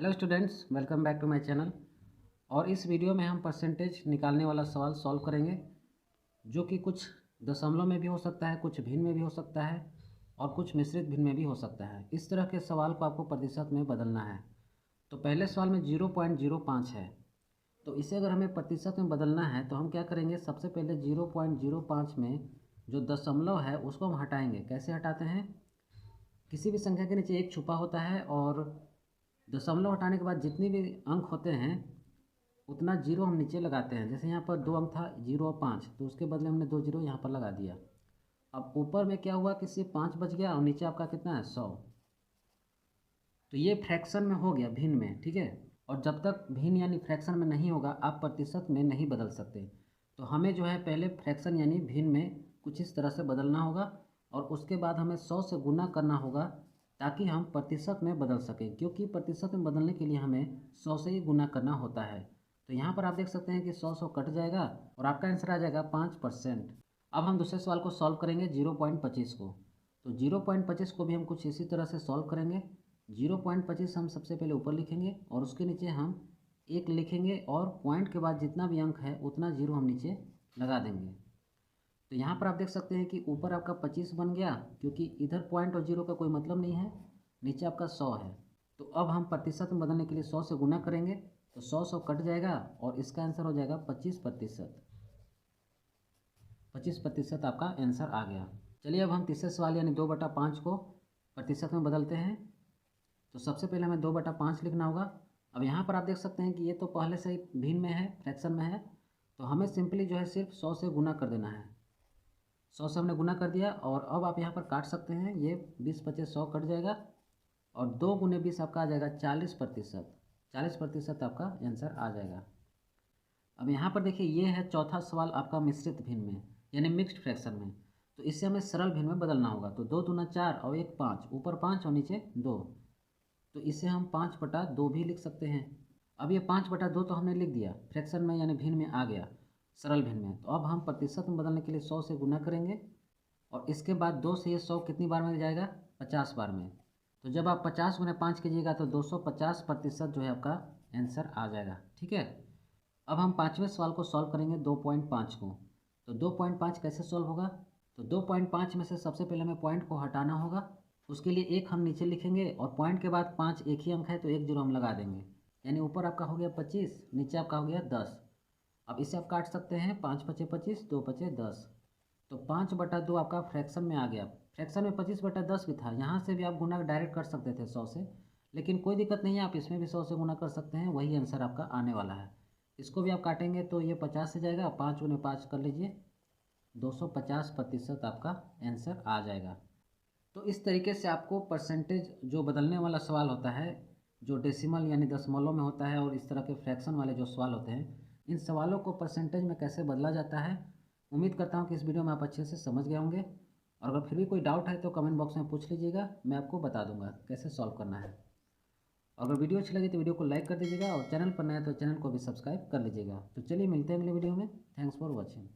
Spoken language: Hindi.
Hello students, welcome back to my channel. और इस वीडियो में हम परसेंटेज निकालने वाला सवाल सॉल्व करेंगे, जो कि कुछ दशमलव में भी हो सकता है, कुछ भिन्न में भी हो सकता है और कुछ मिश्रित भिन्न में भी हो सकता है। इस तरह के सवाल को आपको प्रतिशत में बदलना है। तो पहले सवाल में 0.05 है, तो इसे अगर हमें प्रतिशत में बदलना है तो हम क्या करेंगे, सबसे पहले 0.05 में जो दशमलव है उसको हम हटाएंगे। कैसे हटाते हैं, किसी भी संख्या के नीचे एक छुपा होता है और दशमलव हटाने के बाद जितने भी अंक होते हैं उतना जीरो हम नीचे लगाते हैं। जैसे यहाँ पर 2 अंक था 0 और 5, तो उसके बदले हमने 2 जीरो यहाँ पर लगा दिया। अब ऊपर में क्या हुआ कि सिर्फ 5 बच गया और नीचे आपका कितना है 100। तो ये फ्रैक्शन में हो गया, भिन्न में, ठीक है। और जब तक भिन्न यानी फ्रैक्शन में नहीं होगा आप प्रतिशत में नहीं बदल सकते। तो हमें जो है पहले फ्रैक्शन यानी भिन्न में कुछ इस तरह से बदलना होगा और उसके बाद हमें 100 से गुना करना होगा ताकि हम प्रतिशत में बदल सकें, क्योंकि प्रतिशत में बदलने के लिए हमें 100 से ही गुना करना होता है। तो यहाँ पर आप देख सकते हैं कि 100 कट जाएगा और आपका आंसर आ जाएगा 5%। अब हम दूसरे सवाल को सॉल्व करेंगे 0.25 को। तो 0.25 को भी हम कुछ इसी तरह से सॉल्व करेंगे। 0.25 हम सबसे पहले ऊपर लिखेंगे और उसके नीचे हम 1 लिखेंगे और पॉइंट के बाद जितना भी अंक है उतना जीरो हम नीचे लगा देंगे। तो यहाँ पर आप देख सकते हैं कि ऊपर आपका 25 बन गया, क्योंकि इधर पॉइंट और जीरो का कोई मतलब नहीं है, नीचे आपका 100 है। तो अब हम प्रतिशत में बदलने के लिए 100 से गुना करेंगे, तो 100 कट जाएगा और इसका आंसर हो जाएगा 25%। 25% आपका आंसर आ गया। चलिए अब हम तीसरे सवाल यानी 2/5 को प्रतिशत में बदलते हैं। तो सबसे पहले हमें 2/5 लिखना होगा। अब यहाँ पर आप देख सकते हैं कि ये तो पहले से ही भिन्न में है, फ्रैक्शन में है, तो हमें सिंपली जो है सिर्फ 100 से गुना कर देना है। 100 से हमने गुना कर दिया और अब आप यहाँ पर काट सकते हैं। ये 20 25 100 कट जाएगा और 2 गुने 20 आपका आ जाएगा 40%। 40% आपका आंसर आ जाएगा। अब यहाँ पर देखिए, ये है चौथा सवाल आपका मिश्रित भिन्न में यानी मिक्स्ड फ्रैक्शन में। तो इससे हमें सरल भिन्न में बदलना होगा। तो 2 दूना 4 और 1 5, ऊपर 5 और नीचे 2, तो इसे हम 5/2 भी लिख सकते हैं। अब ये 5/2 तो हमने लिख दिया, फ्रैक्शन में यानी भिन्न में आ गया, सरल भिन्न में। तो अब हम प्रतिशत में बदलने के लिए 100 से गुना करेंगे और इसके बाद 2 से ये 100 कितनी बार में जाएगा, 50 बार में। तो जब आप 50 गुना 5 कीजिएगा तो 250% जो है आपका आंसर आ जाएगा, ठीक है। अब हम पाँचवें सवाल को सॉल्व करेंगे 2.5 को। तो 2.5 कैसे सॉल्व होगा, तो 2.5 में से सबसे पहले हमें पॉइंट को हटाना होगा। उसके लिए 1 हम नीचे लिखेंगे और पॉइंट के बाद 5 एक ही अंक है तो 1 जीरो हम लगा देंगे, यानी ऊपर आपका हो गया 25, नीचे आपका हो गया 10। अब इसे आप काट सकते हैं, 5 पचे 25, 2 पचे 10। तो 5/2 आपका फ्रैक्शन में आ गया। फ्रैक्शन में 25/10 भी था, यहाँ से भी आप गुना डायरेक्ट कर सकते थे 100 से, लेकिन कोई दिक्कत नहीं है, आप इसमें भी 100 से गुना कर सकते हैं, वही आंसर आपका आने वाला है। इसको भी आप काटेंगे तो ये 50 से जाएगा, 5 गुने 5 कर लीजिए, 250% आपका आंसर आ जाएगा। तो इस तरीके से आपको परसेंटेज जो बदलने वाला सवाल होता है, जो डेसिमल यानी दशमलव में होता है, और इस तरह के फ्रैक्शन वाले जो सवाल होते हैं, इन सवालों को परसेंटेज में कैसे बदला जाता है। उम्मीद करता हूँ कि इस वीडियो में आप अच्छे से समझ गए होंगे। और अगर फिर भी कोई डाउट है तो कमेंट बॉक्स में पूछ लीजिएगा, मैं आपको बता दूंगा कैसे सॉल्व करना है। अगर वीडियो अच्छी लगी तो वीडियो को लाइक कर दीजिएगा और चैनल पर नया तो चैनल को भी सब्सक्राइब कर लीजिएगा। तो चलिए मिलते हैं अगले वीडियो में। Thanks for watching.